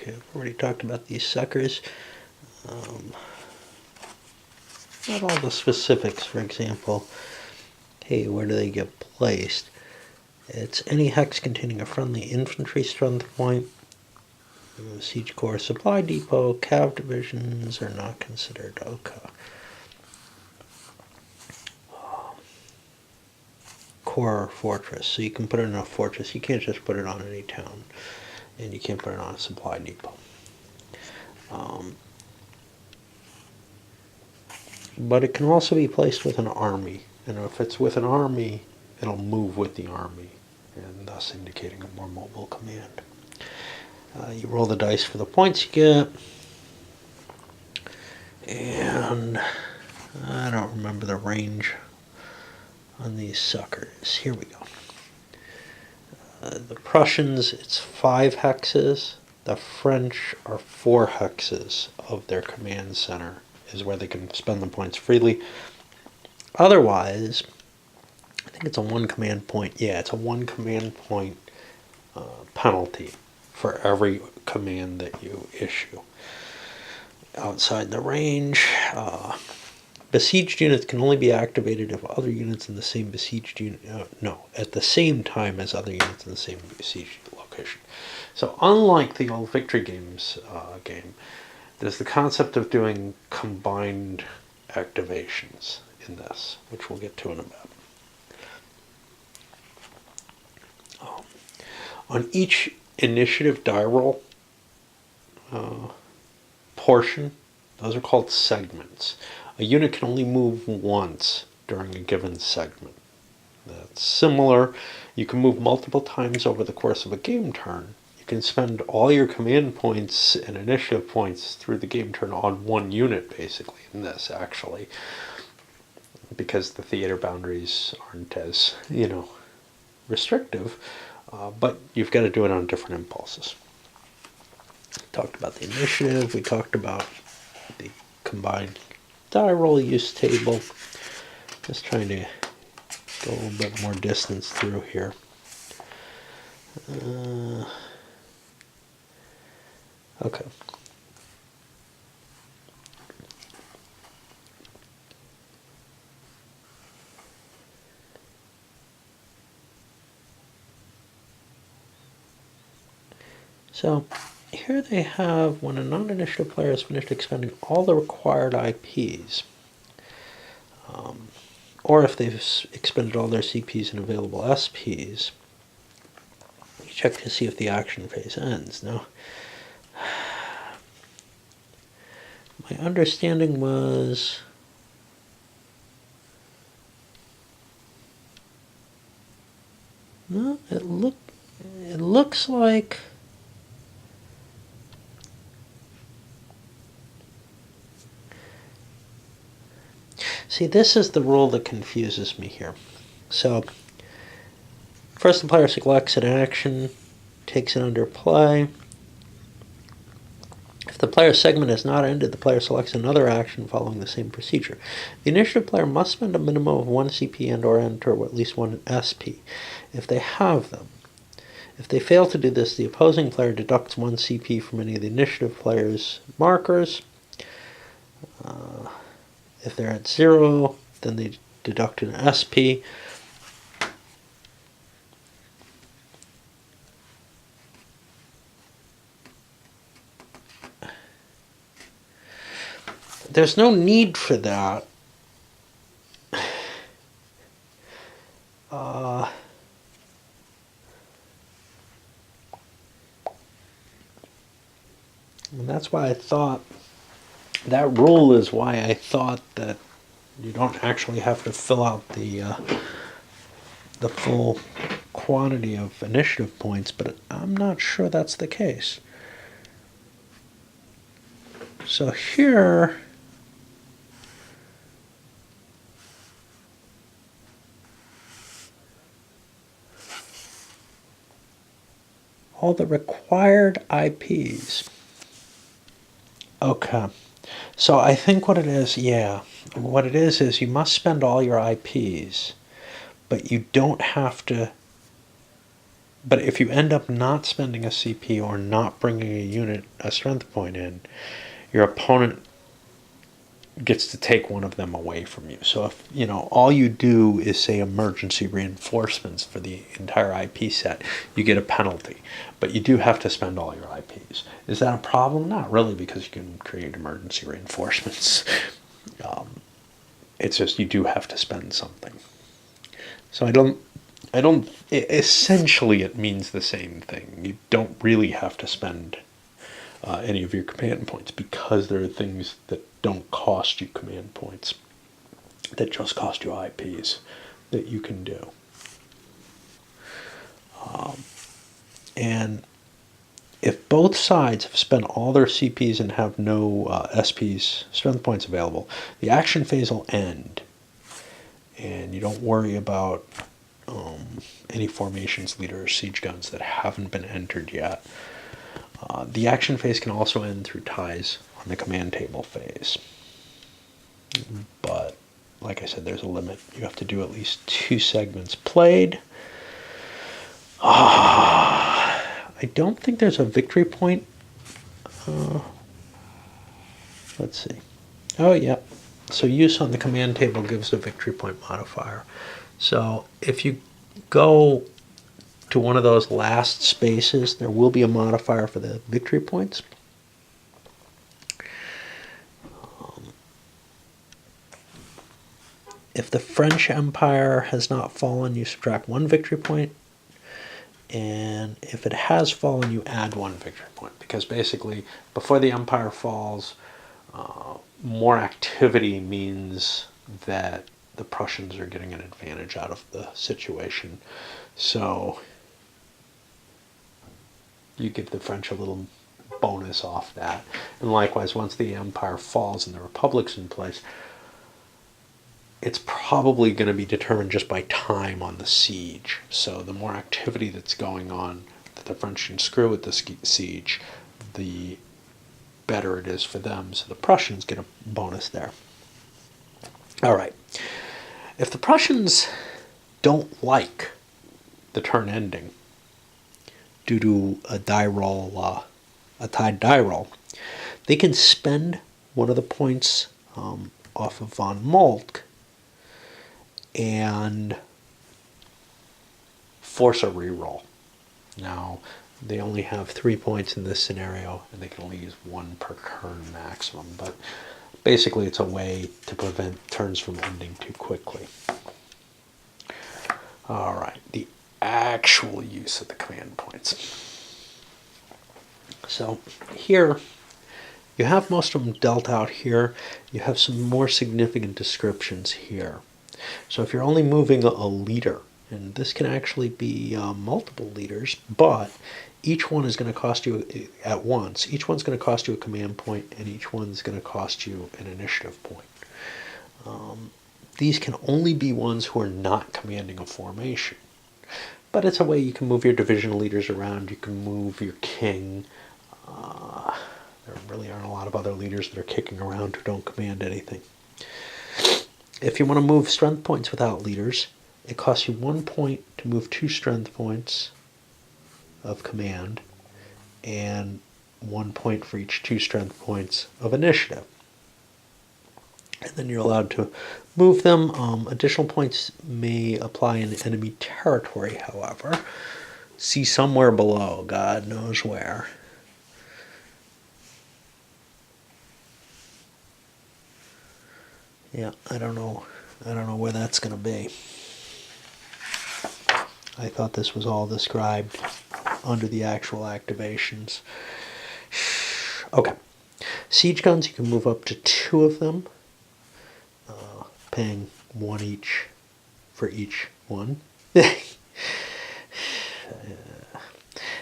Okay, I've already talked about these suckers. Not all the specifics, for example. Hey, where do they get placed? It's any hex containing a friendly infantry strength point. Siege Corps Supply Depot, Cav divisions are not considered. Okay. Core fortress. So you can put it in a fortress. You can't just put it on any town. And you can't put it on a supply depot. But it can also be placed with an army. And if it's with an army, it'll move with the army, and thus indicating a more mobile command. You roll the dice for the points you get. And I don't remember the range on these suckers. Here we go. The Prussians, it's 5 hexes. The French are 4 hexes of their command center, is where they can spend the points freely. Otherwise, I think it's a 1 command point. Yeah, it's a 1 command point penalty for every command that you issue. Outside the range, besieged units can only be activated if other units in the same besieged unit, at the same time as other units in the same besieged location. So unlike the old Victory Games game, there's the concept of doing combined activations in this, which we'll get to in a bit. On each initiative die roll portion, those are called segments. A unit can only move once during a given segment. That's similar. You can move multiple times over the course of a game turn. You can spend all your command points and initiative points through the game turn on one unit, basically, in this, actually. Because the theater boundaries aren't as, restrictive. But you've got to do it on different impulses. We talked about the initiative. We talked about the combined die roll use table. Just trying to go a little bit more distance through here. Okay. So here they have when a non-initiative player has finished expending all the required IPs, or if they've expended all their CPs and available SPs, you check to see if the action phase ends. Now, my understanding was no, it looks like see, this is the rule that confuses me here. So, first the player selects an action, takes it under play. If the player's segment has not ended, the player selects another action following the same procedure. The initiative player must spend a minimum of 1 CP and or enter at least 1 SP, if they have them. If they fail to do this, the opposing player deducts 1 CP from any of the initiative player's markers. If they're at 0, then they deduct an SP. There's no need for that. And that's why I thought that rule is why I thought that you don't actually have to fill out the full quantity of initiative points, but I'm not sure that's the case. So here, all the required IPs. Okay. So I think what it is, what it is you must spend all your IPs, but you don't have to But if you end up not spending a CP or not bringing a strength point in, your opponent gets to take one of them away from you. So if all you do is say emergency reinforcements for the entire IP set, you get a penalty. But you do have to spend all your IPs. Is that a problem? Not really, because you can create emergency reinforcements. It's just you do have to spend something. So essentially it means the same thing. You don't really have to spend any of your command points, because there are things that don't cost you command points, that just cost you IPs, that you can do. And if both sides have spent all their CPs and have no SPs, strength points available, the action phase will end. And you don't worry about any formations, leader, or siege guns that haven't been entered yet. The action phase can also end through ties on the command table phase. But, like I said, there's a limit. You have to do at least 2 segments played. I don't think there's a victory point. Let's see. Oh, yeah. So use on the command table gives a victory point modifier. So if you go to one of those last spaces, there will be a modifier for the victory points. If the French Empire has not fallen, you subtract 1 victory point. And if it has fallen, you add 1 victory point. Because basically, before the empire falls, more activity means that the Prussians are getting an advantage out of the situation. So you give the French a little bonus off that. And likewise, once the empire falls and the republic's in place, it's probably going to be determined just by time on the siege. So the more activity that's going on that the French can screw with the siege, the better it is for them. So the Prussians get a bonus there. All right. If the Prussians don't like the turn ending due to a die roll, a tied die roll, they can spend one of the points off of von Moltke and force a reroll. Now, they only have 3 points in this scenario, and they can only use 1 per turn maximum, but basically it's a way to prevent turns from ending too quickly. All right, the actual use of the command points. So here, you have most of them dealt out here. You have some more significant descriptions here. So if you're only moving a leader, and this can actually be multiple leaders, but each one is going to cost you at once. Each one's going to cost you a command point, and each one's going to cost you an initiative point. These can only be ones who are not commanding a formation. But it's a way you can move your division leaders around. You can move your king. There really aren't a lot of other leaders that are kicking around who don't command anything. If you want to move strength points without leaders, it costs you 1 point to move 2 strength points of command, and 1 point for each 2 strength points of initiative. And then you're allowed to move them. Additional points may apply in enemy territory, however. See somewhere below, God knows where. Yeah, I don't know where that's going to be. I thought this was all described under the actual activations. Okay. Siege guns, you can move up to 2 of them, paying 1 each for each one.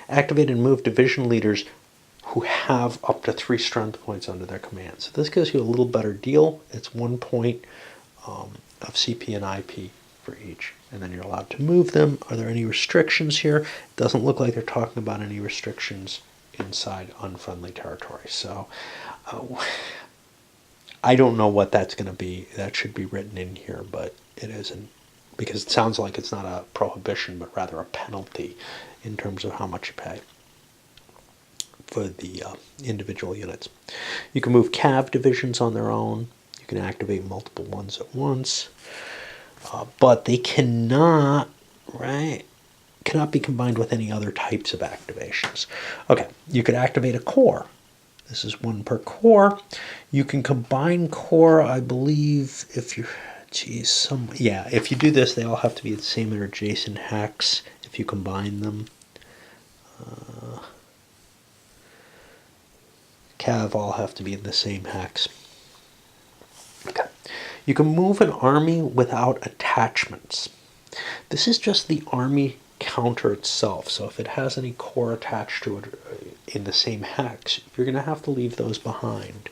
Activate and move division leaders who have up to 3 strength points under their command. So this gives you a little better deal. It's 1 point of CP and IP for each. And then you're allowed to move them. Are there any restrictions here? It doesn't look like they're talking about any restrictions inside unfriendly territory. So I don't know what that's going to be. That should be written in here, but it isn't, because it sounds like it's not a prohibition, but rather a penalty in terms of how much you pay for the individual units. You can move cav divisions on their own. You can activate multiple ones at once, but they cannot, right? Cannot be combined with any other types of activations. Okay, you could activate a core. This is one per core. You can combine core, I believe, if you're, if you do this, they all have to be the same or adjacent hex if you combine them. Cav all have to be in the same hex. Okay. You can move an army without attachments. This is just the army counter itself. So if it has any core attached to it in the same hex, you're going to have to leave those behind.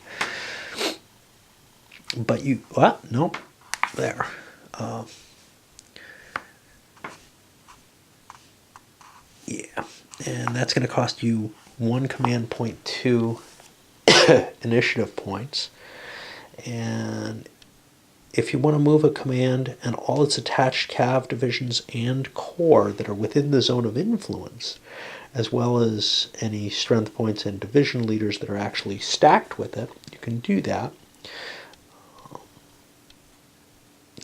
But you, nope, there. Yeah, and that's going to cost you 1 command point, 2 initiative points. And if you want to move a command and all its attached cav divisions and core that are within the zone of influence, as well as any strength points and division leaders that are actually stacked with it, you can do that.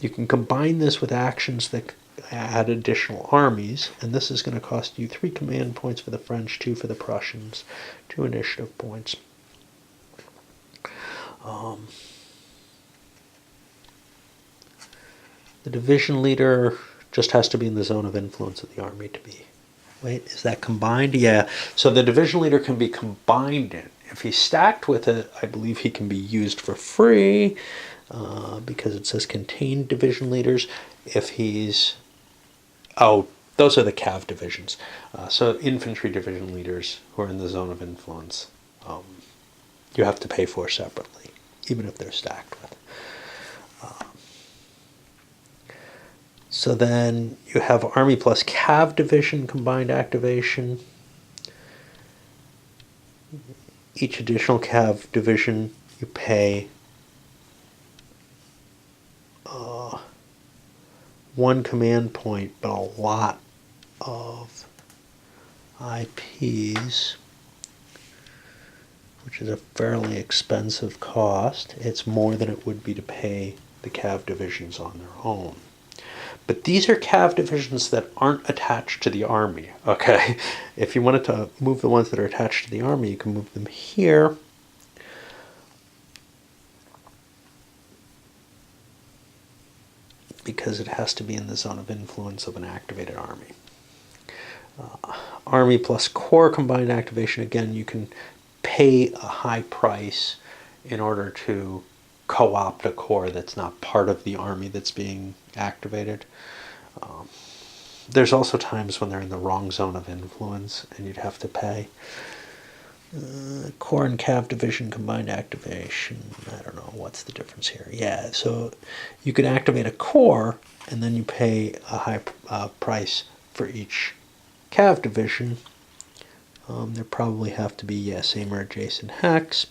You can combine this with actions that add additional armies, and this is going to cost you 3 command points for the French, 2 for the Prussians, 2 initiative points. The division leader just has to be in the zone of influence of the army to be. Wait, is that combined? Yeah. So the division leader can be combined in. If he's stacked with it, I believe he can be used for free because it says contained division leaders. If he's... Oh, those are the cav divisions. So infantry division leaders who are in the zone of influence, you have to pay for separately, even if they're stacked with. So then you have Army plus Cav Division combined activation. Each additional Cav Division you pay 1 command point, but a lot of IPs, which is a fairly expensive cost. It's more than it would be to pay the Cav Divisions on their own. But these are cav divisions that aren't attached to the army, okay? If you wanted to move the ones that are attached to the army, you can move them here. Because it has to be in the zone of influence of an activated army. Army plus core combined activation, again, you can pay a high price in order to co-opt a core that's not part of the army that's being activated. There's also times when they're in the wrong zone of influence and you'd have to pay. Core and cav division combined activation, I don't know, what's the difference here? Yeah, so you could activate a core and then you pay a high price for each cav division. There probably have to be, same or adjacent hex.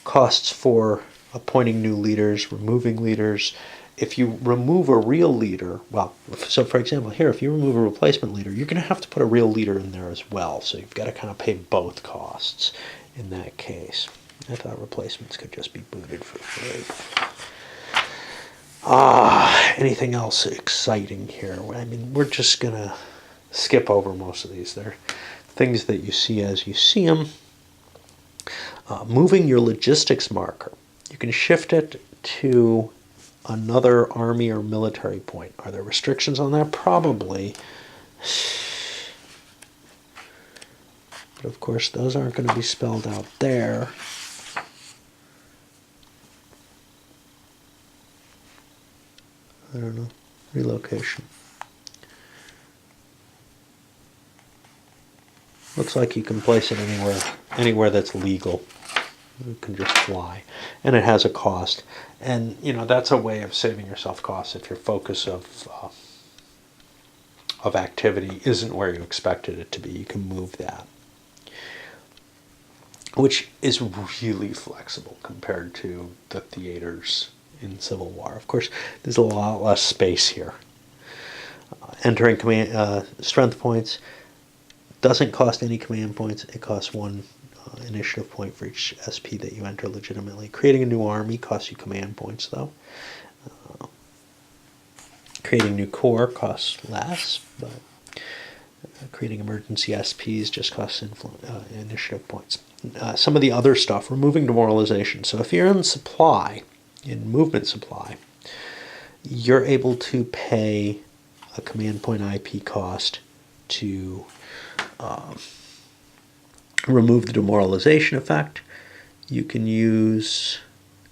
Costs for appointing new leaders, removing leaders. If you remove a real leader, so for example here, if you remove a replacement leader, you're going to have to put a real leader in there as well. So you've got to kind of pay both costs in that case. I thought replacements could just be booted for free. Anything else exciting here? I mean, we're just going to skip over most of these. They're things that you see as you see them. Moving your logistics marker. You can shift it to another army or military point. Are there restrictions on that? Probably. But of course, those aren't going to be spelled out there. I don't know. Relocation. Looks like you can place it anywhere that's legal. You can just fly, and it has a cost, and that's a way of saving yourself costs if your focus of activity isn't where you expected it to be. You can move that, which is really flexible compared to the theaters in Civil War. Of course, there's a lot less space here. Entering command strength points. doesn't cost any command points. It costs 1 initiative point for each SP that you enter legitimately. Creating a new army costs you command points, though. Creating new corps costs less, but creating emergency SPs just costs initiative points. Some of the other stuff, removing demoralization. So if you're in supply, in movement supply, you're able to pay a command point IP cost to remove the demoralization effect. You can use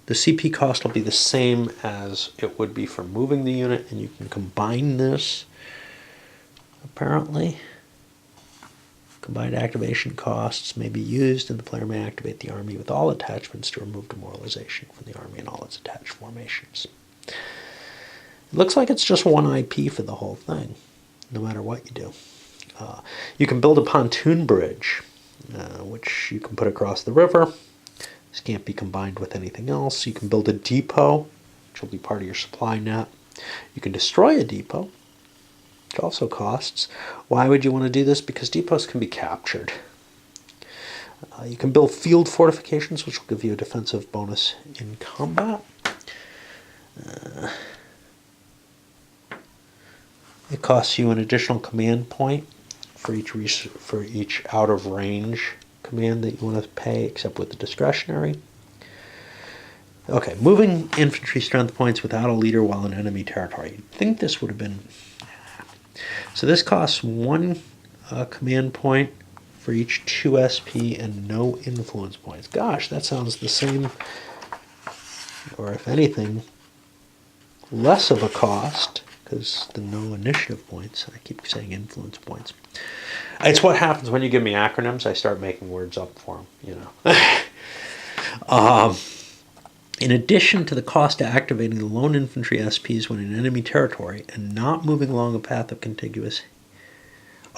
the CP cost will be the same as it would be for moving the unit, and you can combine this, apparently. Combined activation costs may be used, and the player may activate the army with all attachments to remove demoralization from the army and all its attached formations. It looks like it's just 1 IP for the whole thing, no matter what you do. You can build a pontoon bridge, which you can put across the river. This can't be combined with anything else. You can build a depot, which will be part of your supply net. You can destroy a depot, which also costs. Why would you want to do this? Because depots can be captured. You can build field fortifications, which will give you a defensive bonus in combat. It costs you an additional command point for each out of range command that you want to pay, except with the discretionary. Okay, moving infantry strength points without a leader while in enemy territory. You'd think this would have been... So this costs 1 command point for each 2 SP and no influence points. Gosh, that sounds the same, or if anything, less of a cost, because the no initiative points. I keep saying influence points. It's what happens when you give me acronyms. I start making words up for them, you know. In addition to the cost of activating the lone infantry SPs when in enemy territory and not moving along a path of contiguous...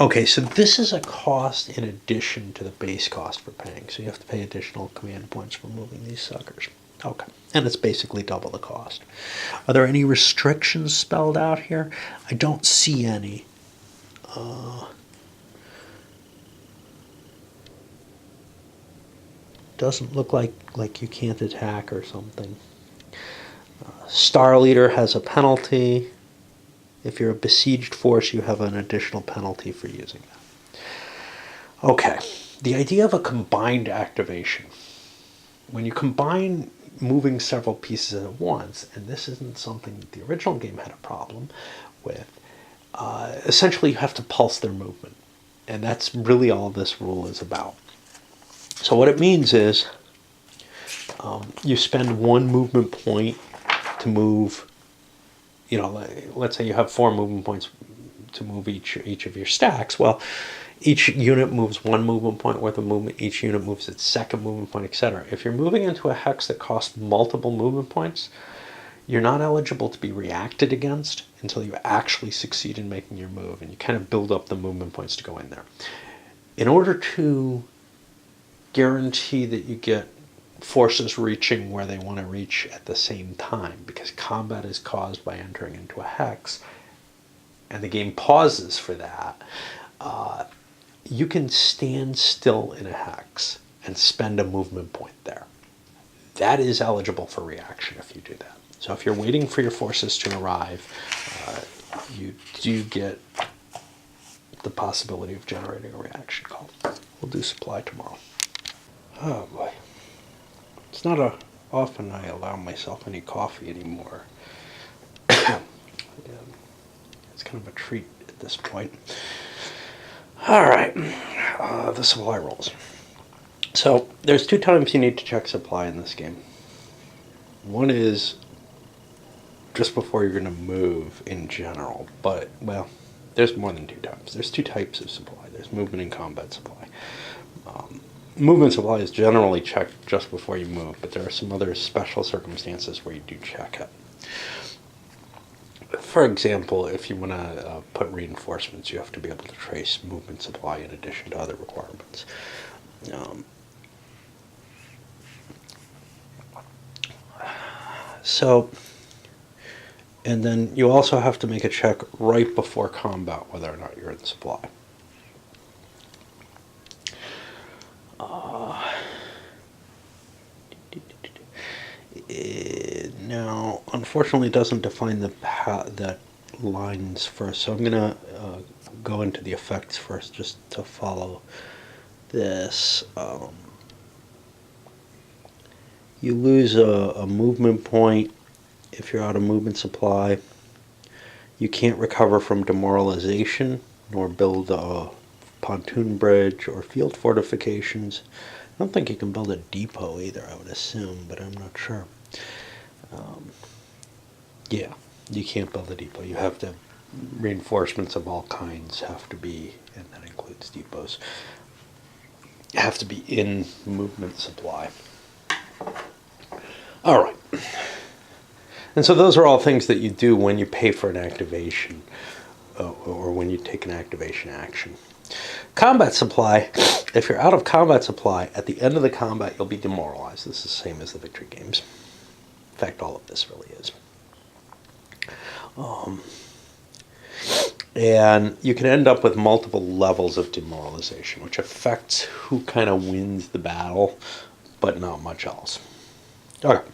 Okay, so this is a cost in addition to the base cost for paying. So you have to pay additional command points for moving these suckers. Okay, and it's basically double the cost. Are there any restrictions spelled out here? I don't see any. Doesn't look like you can't attack or something. Star Leader has a penalty. If you're a besieged force, you have an additional penalty for using that. Okay, the idea of a combined activation. When you combine moving several pieces at once, and this isn't something that the original game had a problem with, essentially you have to pulse their movement. And that's really all this rule is about. So what it means is you spend 1 movement point to move, you know, let's say you have 4 movement points to move each of your stacks. Well, each unit moves 1 movement point worth of movement, each unit moves its 2nd movement point, etc. If you're moving into a hex that costs multiple movement points, you're not eligible to be reacted against until you actually succeed in making your move, and you kind of build up the movement points to go in there. In order to guarantee that you get forces reaching where they want to reach at the same time, because combat is caused by entering into a hex, and the game pauses for that, you can stand still in a hex and spend a movement point there. That is eligible for reaction if you do that. So if you're waiting for your forces to arrive, you do get the possibility of generating a reaction call. We'll do supply tomorrow. Oh boy. It's not often I allow myself any coffee anymore. It's kind of a treat at this point. Alright, the supply rolls. So there's 2 times you need to check supply in this game. One is just before you're going to move in general, but, well, there's more than 2 times. There's 2 types of supply. There's movement and combat supply. Movement supply is generally checked just before you move, but there are some other special circumstances where you do check it. For example, if you want to put reinforcements, you have to be able to trace movement supply in addition to other requirements. And then you also have to make a check right before combat whether or not you're in supply. Now, unfortunately, it doesn't define the lines first. So I'm going to go into the effects first just to follow this. You lose a movement point if you're out of movement supply. You can't recover from demoralization, nor build a pontoon bridge or field fortifications. I don't think you can build a depot either, I would assume, but I'm not sure. Yeah, you can't build a depot. You have to, reinforcements of all kinds have to be, and that includes depots, have to be in movement supply. All right. And so those are all things that you do when you pay for an activation or when you take an activation action. Combat supply, if you're out of combat supply, at the end of the combat you'll be demoralized. This is the same as the victory games. In fact, all of this really is. And you can end up with multiple levels of demoralization, which affects who kind of wins the battle, but not much else. Okay.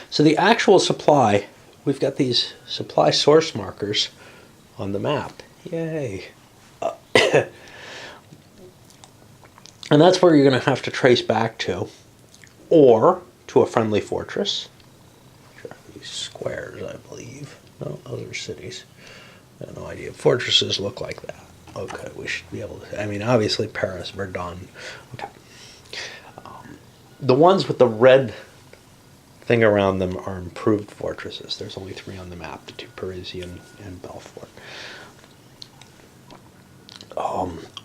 So the actual supply, we've got these supply source markers on the map. Yay. And that's where you're going to have to trace back to, or to a friendly fortress. These squares, I believe. No, those are cities. I have no idea. Fortresses look like that. Okay, we should be able to. I mean, obviously Paris, Verdun. Okay. The ones with the red thing around them are improved fortresses. There's only 3 on the map, the 2 Parisian and Belfort.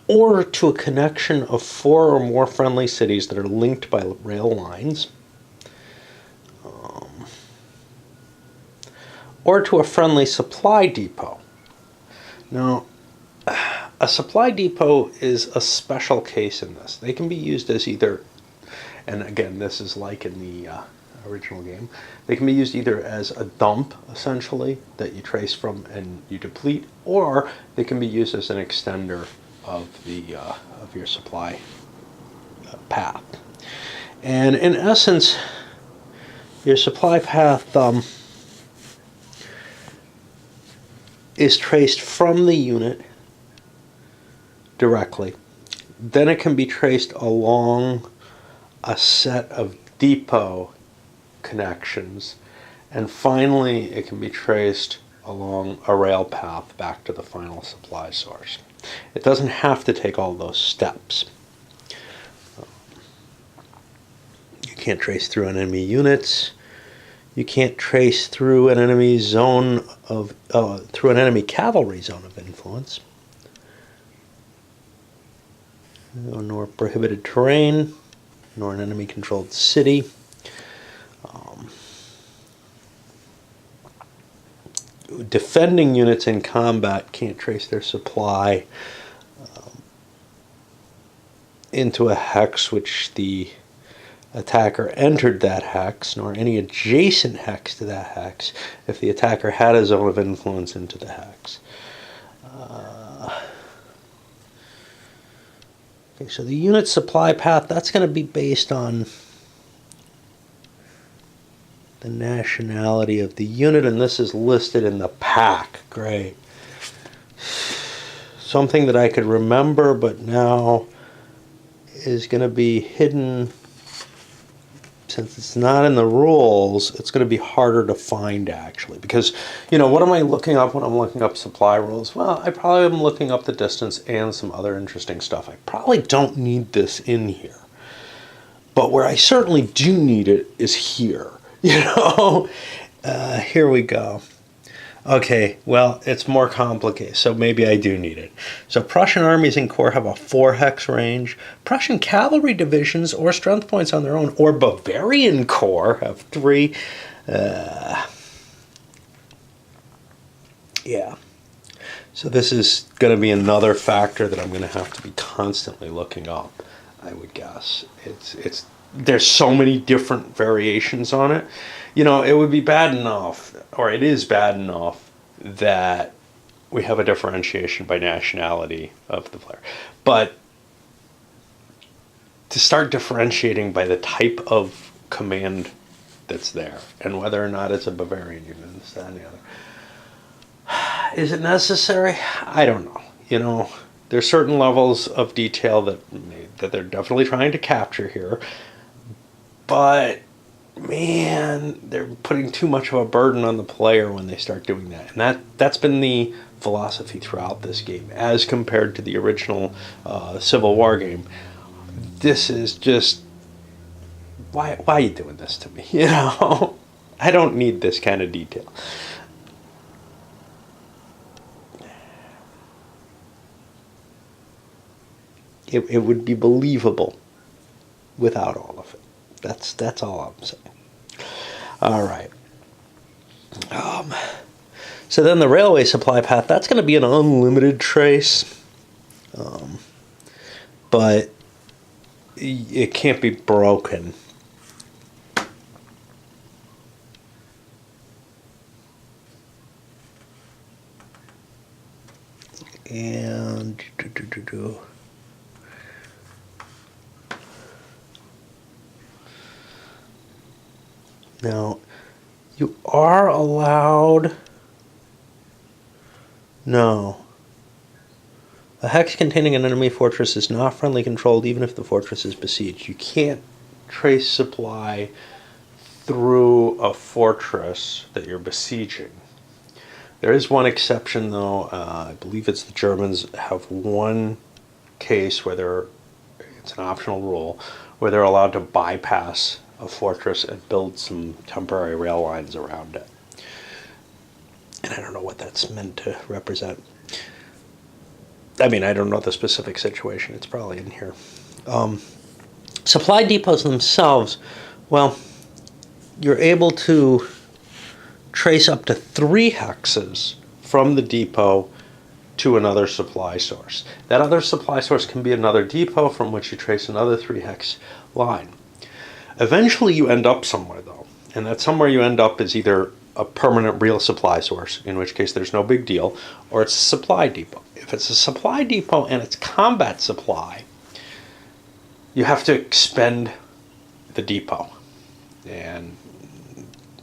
Or to a connection of 4 or more friendly cities that are linked by rail lines. Or to a friendly supply depot. Now, a supply depot is a special case in this. They can be used as either, and again, this is like in the original game, they can be used either as a dump, essentially, that you trace from and you deplete, or they can be used as an extender of the of your supply path. And in essence, your supply path is traced from the unit directly. Then it can be traced along a set of depot connections, and finally it can be traced along a rail path back to the final supply source. It doesn't have to take all those steps. You can't trace through enemy units. You can't trace through an enemy zone of through an enemy cavalry zone of influence. Nor prohibited terrain, nor an enemy controlled city. Defending units in combat can't trace their supply into a hex which the attacker entered that hex, nor any adjacent hex to that hex if the attacker had a zone of influence into the hex. Okay, so the unit supply path, that's going to be based on the nationality of the unit, and this is listed in the pack. Great. Something that I could remember, but now is going to be hidden. Since it's not in the rules, it's going to be harder to find, actually. Because, what am I looking up when I'm looking up supply rules? Well, I probably am looking up the distance and some other interesting stuff. I probably don't need this in here. But where I certainly do need it is here. Here we go. Okay, well, it's more complicated, so maybe I do need it. So Prussian armies and corps have a 4-hex range. Prussian cavalry divisions or strength points on their own, or Bavarian corps have 3. Yeah. So this is going to be another factor that I'm going to have to be constantly looking up, I would guess. There's so many different variations on it. It would be bad enough, or it is bad enough, that we have a differentiation by nationality of the player. But to start differentiating by the type of command that's there, and whether or not it's a Bavarian unit, this, that, and the other. Is it necessary? I don't know. You know, there's certain levels of detail that they're definitely trying to capture here, but man, they're putting too much of a burden on the player when they start doing that, and that's been the philosophy throughout this game, as compared to the original Civil War game. This is just, why are you doing this to me? You know, I don't need this kind of detail. It would be believable without all of it. That's all I'm saying. All right. So then the railway supply path, that's going to be an unlimited trace, but it can't be broken. And now, you are allowed... No. A hex containing an enemy fortress is not friendly controlled even if the fortress is besieged. You can't trace supply through a fortress that you're besieging. There is one exception, though. I believe it's the Germans have one case where it's an optional rule, where they're allowed to bypass a fortress and build some temporary rail lines around it. And I don't know what that's meant to represent. I mean, I don't know the specific situation. It's probably in here. Supply depots themselves, well, you're able to trace up to 3 hexes from the depot to another supply source. That other supply source can be another depot from which you trace another 3 hex line. Eventually you end up somewhere, though, and that somewhere you end up is either a permanent real supply source, in which case there's no big deal, or it's a supply depot. If it's a supply depot and it's combat supply, you have to expend the depot. And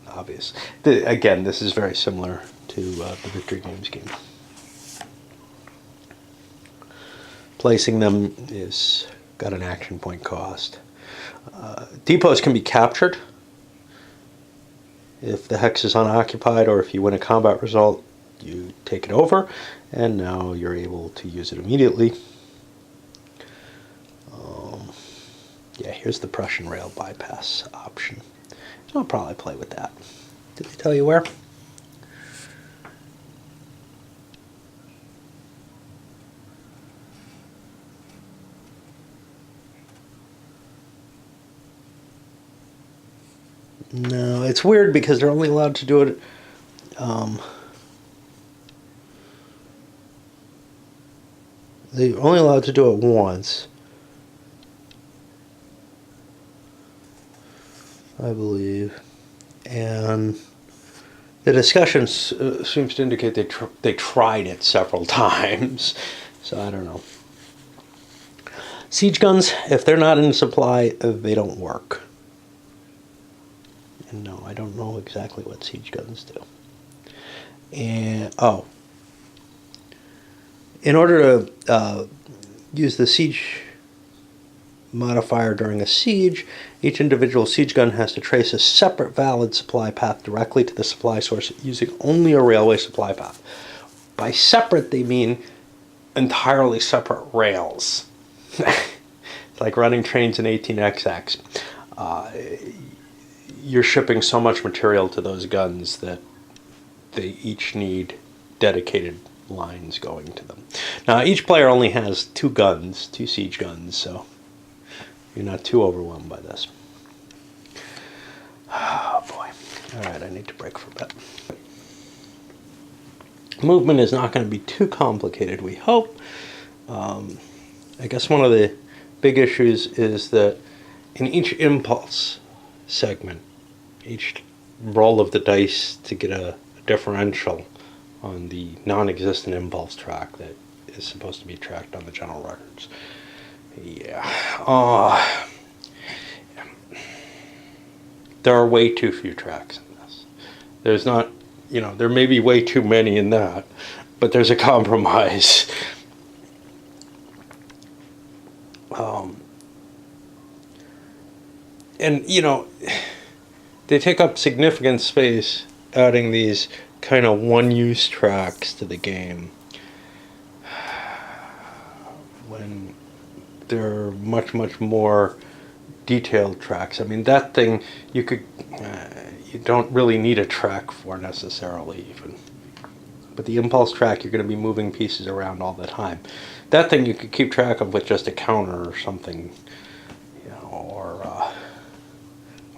obvious. Again, this is very similar to the Victory Games game. Placing them is got an action point cost. Depots can be captured if the hex is unoccupied, or if you win a combat result, you take it over, and now you're able to use it immediately. Yeah, here's the Prussian rail bypass option. I'll probably play with that. Did they tell you where? No, it's weird because they're only allowed to do it. They're only allowed to do it once, I believe, and the discussion seems to indicate they tried it several times. So I don't know. Siege guns, if they're not in supply, they don't work. And no, I don't know exactly what siege guns do. And in order to use the siege modifier during a siege, each individual siege gun has to trace a separate valid supply path directly to the supply source using only a railway supply path. By separate, they mean entirely separate rails. It's like running trains in 18XX. You're shipping so much material to those guns that they each need dedicated lines going to them. Now, each player only has 2 guns, 2 siege guns, so you're not too overwhelmed by this. Oh boy. Alright, I need to break for a bit. Movement is not going to be too complicated, we hope. I guess one of the big issues is that in each impulse segment, each roll of the dice to get a differential on the non-existent impulse track that is supposed to be tracked on the general records. Yeah. there are way too few tracks in this. There's not, there may be way too many in that, but there's a compromise. And, they take up significant space adding these kind of one-use tracks to the game when they're much, much more detailed tracks. I mean, that thing you don't really need a track for necessarily even. But the impulse track, you're going to be moving pieces around all the time. That thing you could keep track of with just a counter or something, or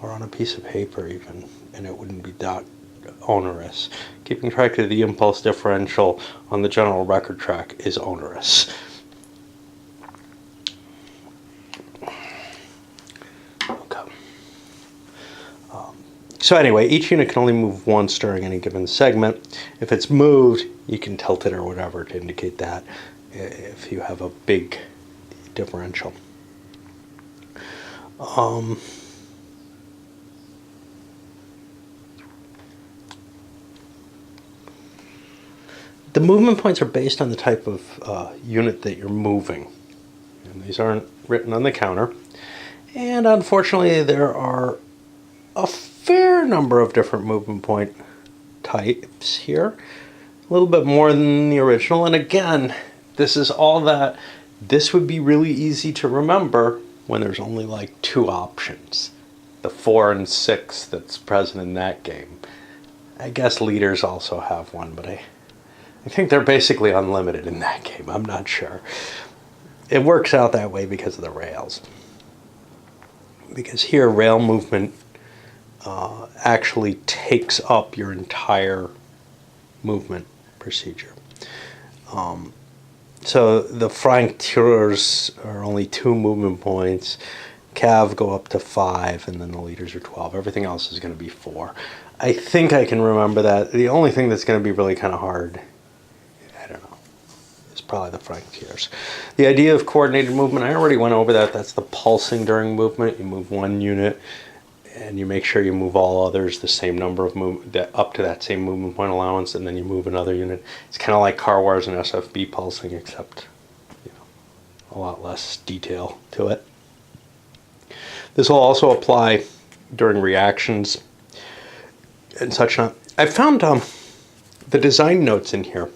on a piece of paper even, and it wouldn't be that onerous. Keeping track of the impulse differential on the general record track is onerous. Okay. So anyway, each unit can only move once during any given segment. If it's moved, you can tilt it or whatever to indicate that if you have a big differential. The movement points are based on the type of unit that you're moving. And these aren't written on the counter. And unfortunately, there are a fair number of different movement point types here. A little bit more than the original. And again, this is all that. This would be really easy to remember when there's only like 2 options. The 4 and 6 that's present in that game. I guess leaders also have one, but I think they're basically unlimited in that game. I'm not sure. It works out that way because of the rails. Because here, rail movement actually takes up your entire movement procedure. So the Franktours are only 2 movement points. Cav go up to 5, and then the leaders are 12. Everything else is going to be 4. I think I can remember that. The only thing that's going to be really kind of hard, I don't know, is probably the Franktours. The idea of coordinated movement, I already went over that. That's the pulsing during movement. You move one unit, and you make sure you move all others the same number of up to that same movement point allowance, and then you move another unit. It's kind of like Car Wars and SFB pulsing, except a lot less detail to it. This will also apply during reactions and such. I found the design notes in here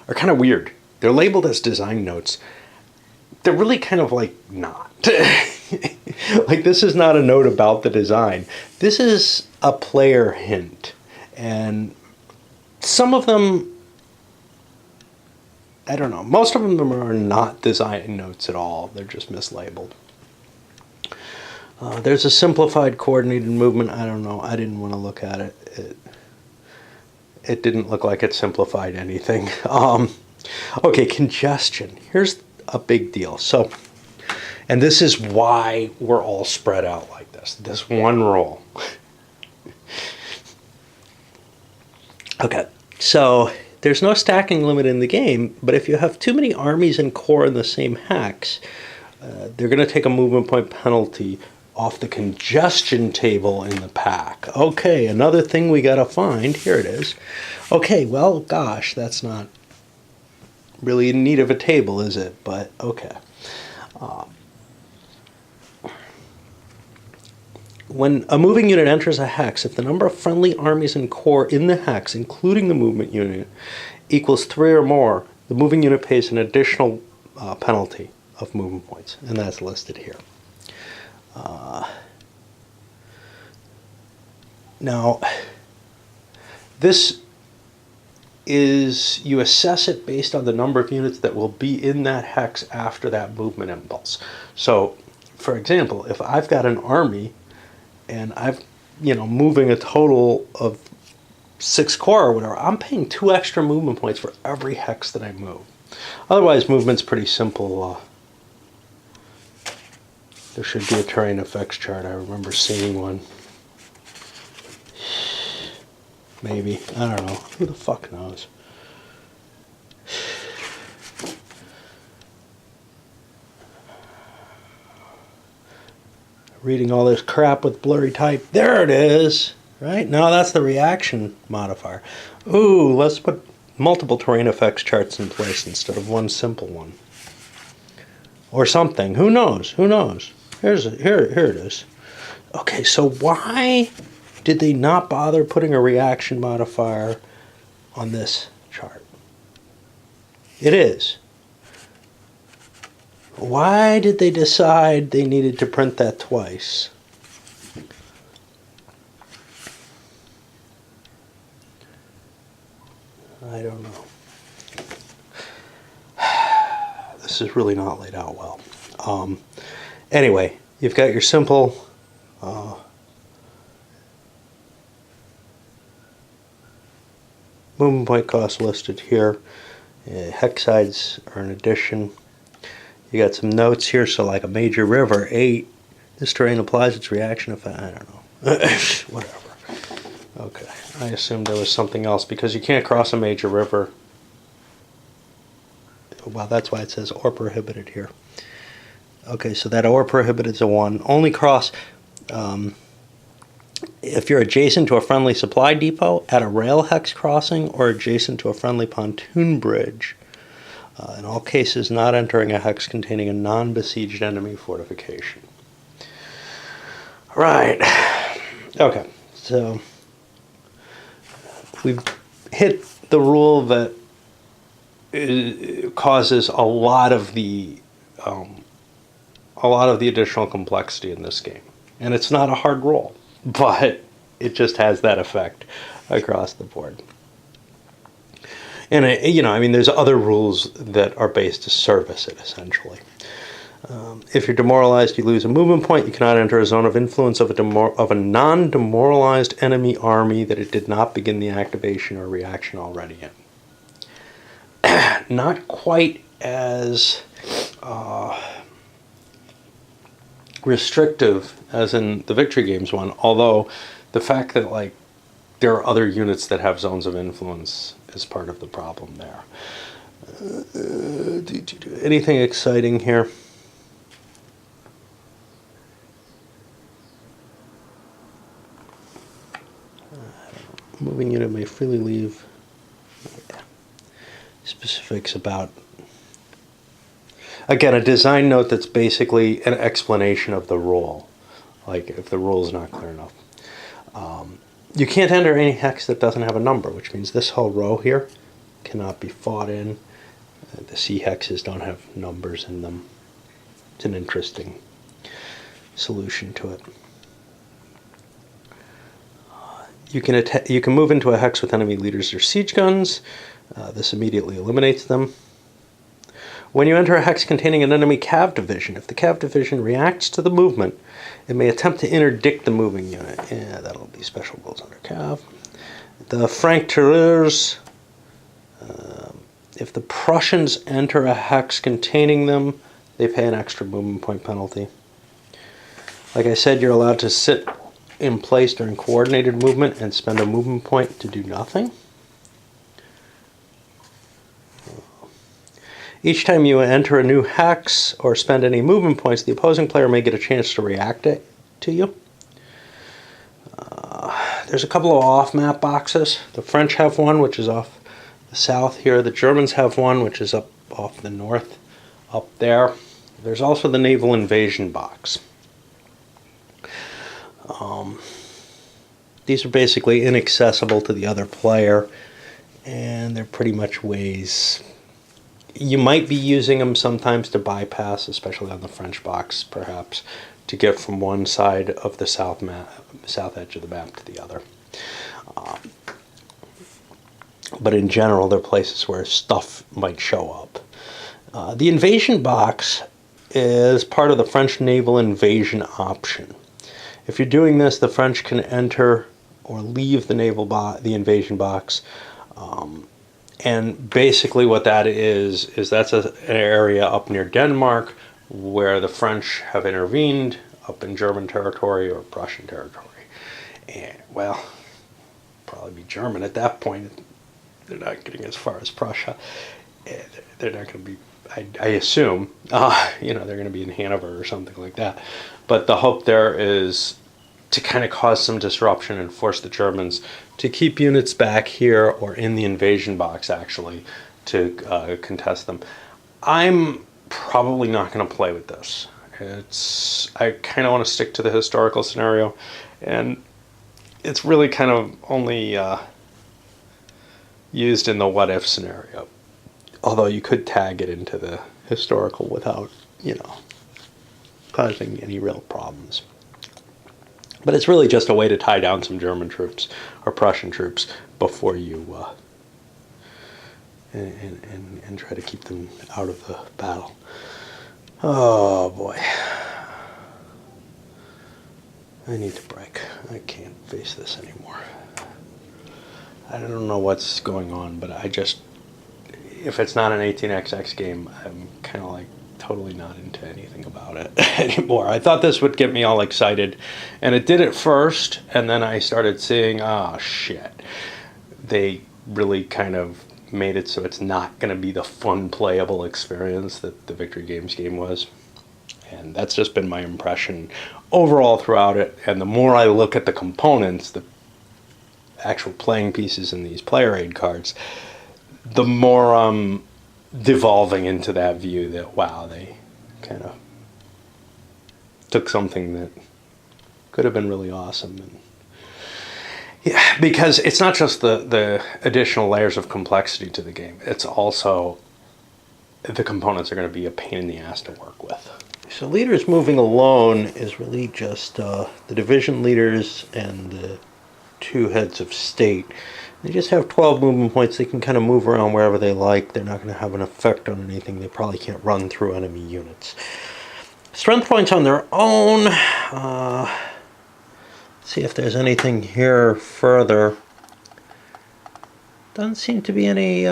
are kind of weird. They're labeled as design notes. They're really kind of like not. Like, this is not a note about the design. This is a player hint. And some of them, I don't know, most of them are not design notes at all. They're just mislabeled. There's a simplified coordinated movement. I don't know. I didn't want to look at it. It didn't look like it simplified anything. Okay, congestion. Here's a big deal. So, and this is why we're all spread out like this. This one rule. Okay, so there's no stacking limit in the game, but if you have too many armies and corps in the same hex, they're going to take a movement point penalty off the congestion table in the pack. Okay, another thing we got to find. Here it is. Okay, well, gosh, that's not really in need of a table, is it? But okay. When a moving unit enters a hex, if the number of friendly armies and corps in the hex, including the movement unit, equals 3 or more, the moving unit pays an additional penalty of movement points, and that's listed here. Now, this is, you assess it based on the number of units that will be in that hex after that movement impulse. So, for example, if I've got an army and I've, moving a total of 6 corps or whatever, I'm paying 2 extra movement points for every hex that I move. Otherwise, movement's pretty simple. There should be a terrain effects chart. I remember seeing one. Maybe. I don't know. Who the fuck knows? reading all this crap with blurry type. There it is, right? No, that's the reaction modifier. Ooh, let's put multiple terrain effects charts in place instead of one simple one. Or something. Who knows? Who knows? Here it is. Okay, so why did they not bother putting a reaction modifier on this chart? It is. Why did they decide they needed to print that twice? I don't know. This is really not laid out well. Anyway, you've got your simple movement point cost listed here. Hex sides are an addition. You got some notes here, so like a major river, 8. This terrain applies its reaction effect. I don't know. Whatever. Okay, I assumed there was something else because you can't cross a major river. Well, that's why it says or prohibited here. Okay, so that or prohibited is a 1. Only cross if you're adjacent to a friendly supply depot, at a rail hex crossing, or adjacent to a friendly pontoon bridge. In all cases, not entering a hex containing a non-besieged enemy fortification. Right. Okay, so we've hit the rule that causes a lot of the additional complexity in this game, and it's not a hard rule, but it just has that effect across the board. And I mean, there's other rules that are based to service it essentially. If you're demoralized, you lose a movement point. You cannot enter a zone of influence of a non-demoralized enemy army that it did not begin the activation or reaction already in. Not quite as restrictive as in the Victory Games one, although the fact that like there are other units that have zones of influence is part of the problem there. Anything exciting here? Moving unit may freely leave. Yeah. Specifics about, again, a design note that's basically an explanation of the rule, like if the rule is not clear enough. You can't enter any hex that doesn't have a number, which means this whole row here cannot be fought in. The C hexes don't have numbers in them. It's an interesting solution to it. You can move into a hex with enemy leaders or siege guns. This immediately eliminates them. When you enter a hex containing an enemy cav division, if the cav division reacts to the movement, it may attempt to interdict the moving unit. Yeah, that'll be special rules under cav. The Franc-Tireurs, if the Prussians enter a hex containing them, they pay an extra movement point penalty. Like I said, you're allowed to sit in place during coordinated movement and spend a movement point to do nothing. Each time you enter a new hex or spend any movement points, the opposing player may get a chance to react to you. There's a couple of off-map boxes. The French have one, which is off the south here. The Germans have one, which is up off the north, up there. There's also the naval invasion box. These are basically inaccessible to the other player, and they're pretty much ways. You might be using them sometimes to bypass, especially on the French box, perhaps, to get from one side of the south edge of the map to the other. But in general, they're places where stuff might show up. The invasion box is part of the French naval invasion option. If you're doing this, the French can enter or leave the invasion box. And basically what that is that's an area up near Denmark where the French have intervened up in German territory or Prussian territory. And, well, probably be German at that point. They're not getting as far as Prussia. They're not going to be I assume, they're going to be in Hanover or something like that. But the hope there is to kind of cause some disruption and force the Germans to keep units back here or in the invasion box, actually, to contest them. I'm probably not going to play with this. I kind of want to stick to the historical scenario, and it's really kind of only used in the what-if scenario. Although you could tag it into the historical without, causing any real problems. But it's really just a way to tie down some German troops or Prussian troops before you and try to keep them out of the battle. Oh boy. I need to break. I can't face this anymore. I don't know what's going on, but if it's not an 18xx game, I'm kind of like totally not into anything about it anymore. I thought this would get me all excited, and it did at first, and then I started seeing, oh shit, they really kind of made it so it's not going to be the fun playable experience that the Victory Games game was. And that's just been my impression overall throughout it. And the more I look at the components, the actual playing pieces in these player aid cards, the more I'm devolving into that view that, wow, they kind of took something that could have been really awesome. And yeah, because it's not just the additional layers of complexity to the game. It's also the components are going to be a pain in the ass to work with. So leaders moving alone is really just the division leaders and the two heads of state. They just have 12 movement points. They can kind of move around wherever they like. They're not going to have an effect on anything. They probably can't run through enemy units. Strength points on their own. See if there's anything here further. Doesn't seem to be any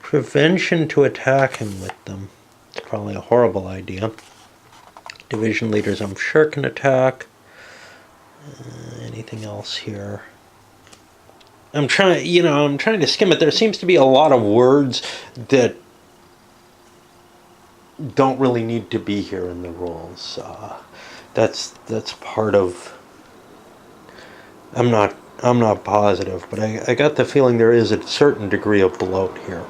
prevention to attack him with them. It's probably a horrible idea. Division leaders, I'm sure, can attack. Anything else here? I'm trying to skim it. There seems to be a lot of words that don't really need to be here in the rules. That's part of. I'm not positive, but I got the feeling there is a certain degree of bloat here.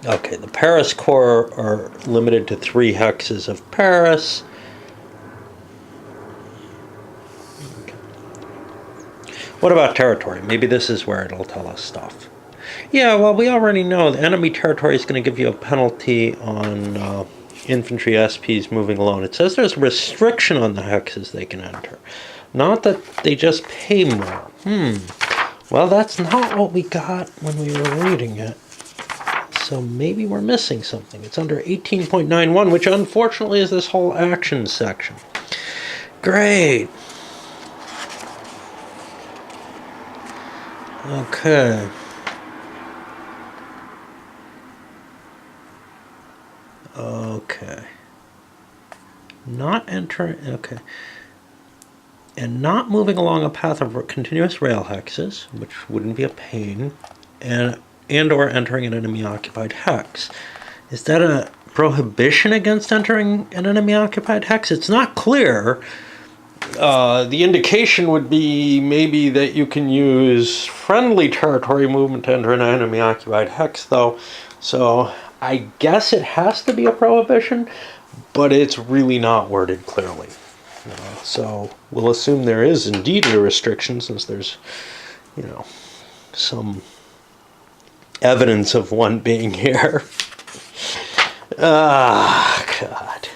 Okay, the Paris Corps are limited to 3 hexes of Paris. Okay. What about territory? Maybe this is where it'll tell us stuff. Yeah, well, we already know the enemy territory is going to give you a penalty on infantry SPs moving alone. It says there's a restriction on the hexes they can enter. Not that they just pay more. Well, that's not what we got when we were reading it. So maybe we're missing something. It's under 18.91, which unfortunately is this whole action section. Great. Okay. Okay. Not entering. Okay. And not moving along a path of continuous rail hexes, which wouldn't be a pain, and or entering an enemy-occupied hex. Is that a prohibition against entering an enemy-occupied hex? It's not clear. The indication would be maybe that you can use friendly territory movement to enter an enemy-occupied hex, though. So I guess it has to be a prohibition, but it's really not worded clearly. So we'll assume there is indeed a restriction, since there's, some evidence of one being here. Ah, God.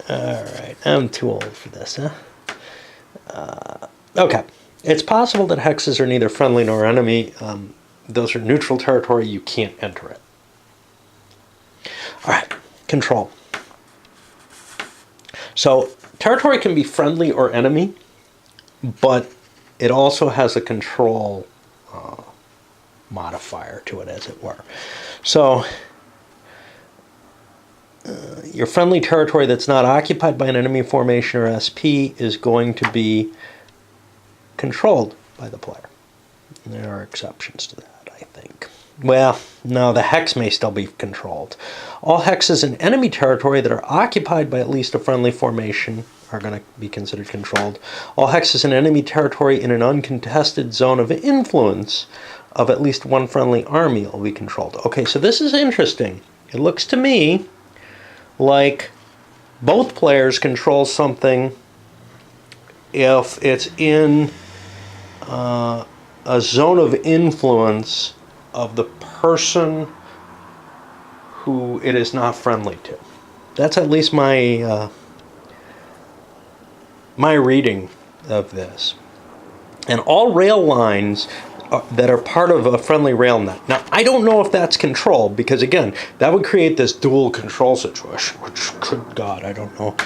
Alright, I'm too old for this, huh? Okay. It's possible that hexes are neither friendly nor enemy. Those are neutral territory. You can't enter it. Alright, control. So, territory can be friendly or enemy, but it also has a control modifier to it, as it were. So, your friendly territory that's not occupied by an enemy formation or SP is going to be controlled by the player. There are exceptions to that, I think. Well, no, the hex may still be controlled. All hexes in enemy territory that are occupied by at least a friendly formation are going to be considered controlled. All hexes in enemy territory in an uncontested zone of influence of at least one friendly army will be controlled. Okay, so this is interesting. It looks to me like both players control something if it's in a zone of influence of the person who it is not friendly to. That's at least my my reading of this. And all rail lines that are part of a friendly rail net. Now, I don't know if that's control, because again, that would create this dual control situation, which, good God, I don't know.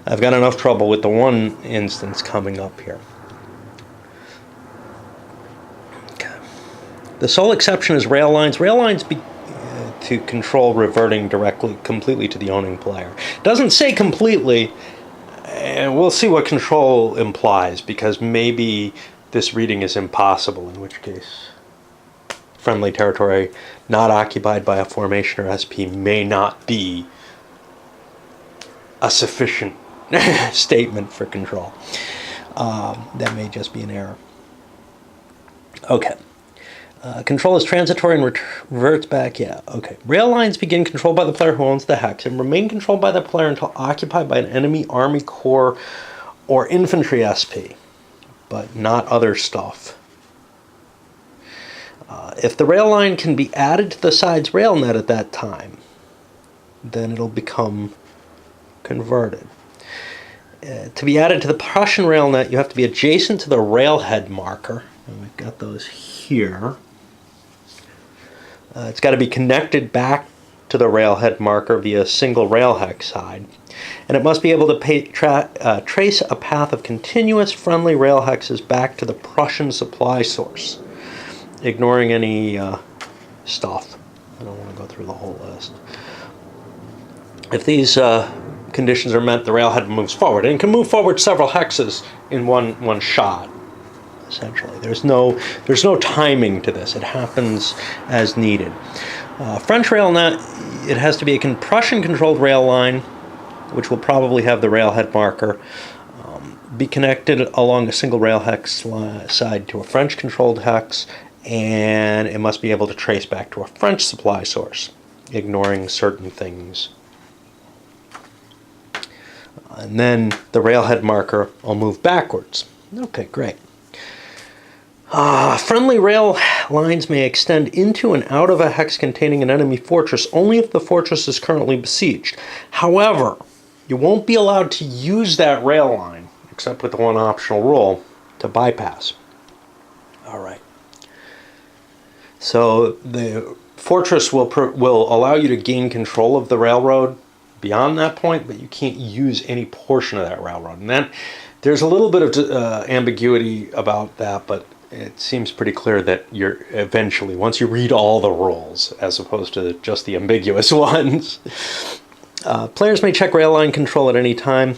I've got enough trouble with the one instance coming up here. Okay. The sole exception is rail lines. Rail lines to control reverting completely to the owning player. Doesn't say completely, and we'll see what control implies, because maybe this reading is impossible, in which case friendly territory not occupied by a formation or SP may not be a sufficient statement for control. That may just be an error. Okay. Control is transitory and reverts back. Yeah, okay. Rail lines begin controlled by the player who owns the hex and remain controlled by the player until occupied by an enemy army corps or infantry SP, but not other stuff. If the rail line can be added to the side's rail net at that time, then it'll become converted. To be added to the Prussian rail net, you have to be adjacent to the railhead marker. And we've got those here. It's got to be connected back to the railhead marker via a single rail hex side. And it must be able to trace a path of continuous friendly rail hexes back to the Prussian supply source, ignoring any stuff. I don't want to go through the whole list. If these conditions are met, the railhead moves forward, and it can move forward several hexes in one shot. Essentially, there's no timing to this. It happens as needed. French rail net, it has to be a Prussian-controlled rail line, which will probably have the railhead marker, be connected along a single rail hex side to a French-controlled hex, and it must be able to trace back to a French supply source, ignoring certain things. And then the railhead marker will move backwards. Okay, great. Friendly rail lines may extend into and out of a hex containing an enemy fortress only if the fortress is currently besieged. However, you won't be allowed to use that rail line, except with the one optional rule, to bypass. All right. So the fortress will allow you to gain control of the railroad beyond that point, but you can't use any portion of that railroad. And then there's a little bit of ambiguity about that, but it seems pretty clear that you're eventually, once you read all the rules, as opposed to just the ambiguous ones, players may check rail line control at any time.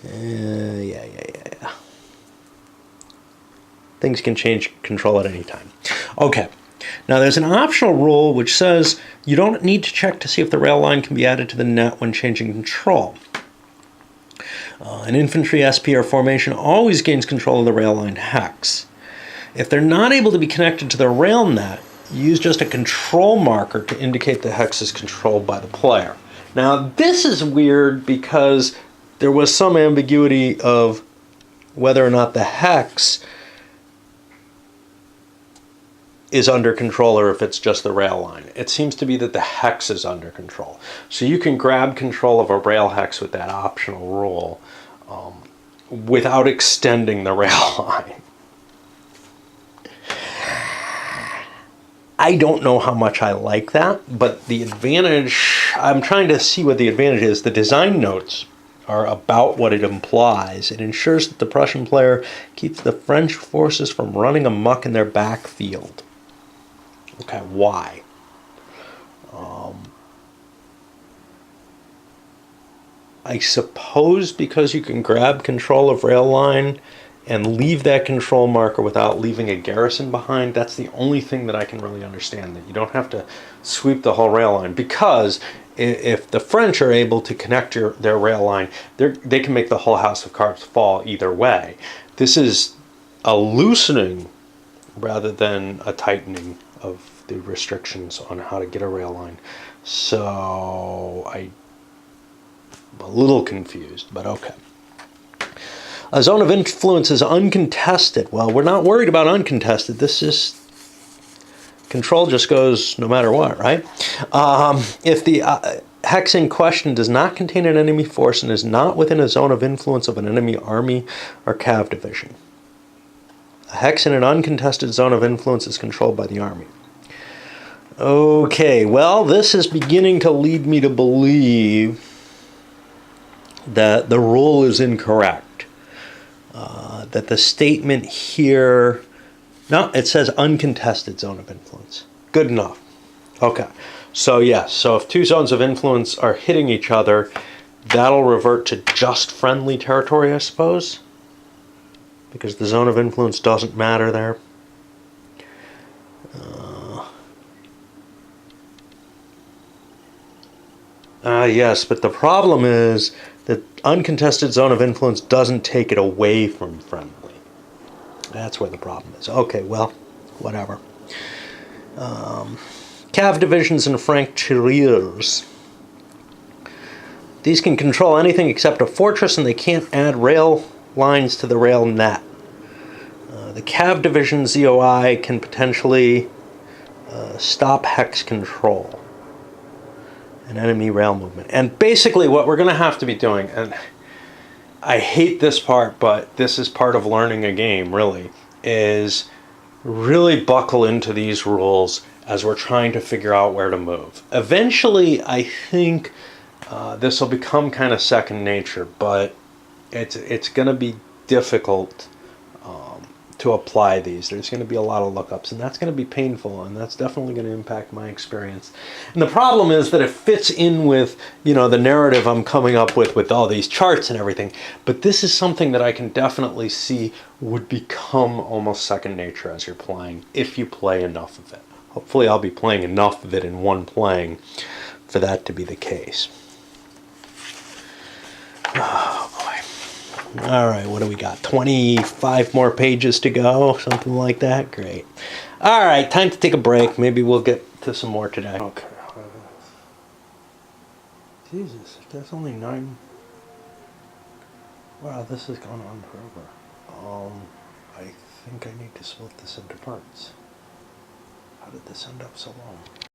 Yeah. Things can change control at any time. Okay. Now there's an optional rule which says you don't need to check to see if the rail line can be added to the net when changing control. An infantry SP or formation always gains control of the rail line hex. If they're not able to be connected to the rail net, use just a control marker to indicate the hex is controlled by the player. Now this is weird because there was some ambiguity of whether or not the hex is under control or if it's just the rail line. It seems to be that the hex is under control. So you can grab control of a rail hex with that optional rule without extending the rail line. I don't know how much I like that, but the advantage, I'm trying to see what the advantage is. The design notes are about what it implies. It ensures that the Prussian player keeps the French forces from running amok in their backfield. Okay, why? I suppose because you can grab control of rail line and leave that control marker without leaving a garrison behind, that's the only thing that I can really understand, that you don't have to sweep the whole rail line, because if the French are able to connect their rail line, they can make the whole house of cards fall either way. This is a loosening rather than a tightening of the restrictions on how to get a rail line. So I'm a little confused, but okay. A zone of influence is uncontested. Well, we're not worried about uncontested. This is control, just goes no matter what, right? If the hex in question does not contain an enemy force and is not within a zone of influence of an enemy army or cav division. A hex in an uncontested zone of influence is controlled by the army. Okay, well, this is beginning to lead me to believe that the rule is incorrect. That the statement here, no, it says uncontested zone of influence. Good enough. Okay, so yes, so if two zones of influence are hitting each other, that'll revert to just friendly territory, I suppose, because the zone of influence doesn't matter there. Yes, but the problem is that uncontested zone of influence doesn't take it away from friendly. That's where the problem is. Okay, well, whatever. Cav divisions and franc-tireurs. These can control anything except a fortress, and they can't add rail lines to the rail net. The Cav division ZOI can potentially stop hex control and enemy rail movement. And basically what we're going to have to be doing, and I hate this part, but this is part of learning a game, really, is really buckle into these rules as we're trying to figure out where to move. Eventually, I think this will become kind of second nature, but it's going to be difficult to apply these. There's going to be a lot of lookups, and that's going to be painful, and that's definitely going to impact my experience. And the problem is that it fits in with, the narrative I'm coming up with all these charts and everything, but this is something that I can definitely see would become almost second nature as you're playing, if you play enough of it. Hopefully I'll be playing enough of it in one playing for that to be the case. Oh boy. All right, what do we got? 25 more pages to go, something like that. Great. All right, time to take a break. Maybe we'll get to some more today. Okay. Jesus, that's only 9. Wow, this has gone on forever. I think I need to split this into parts. How did this end up so long?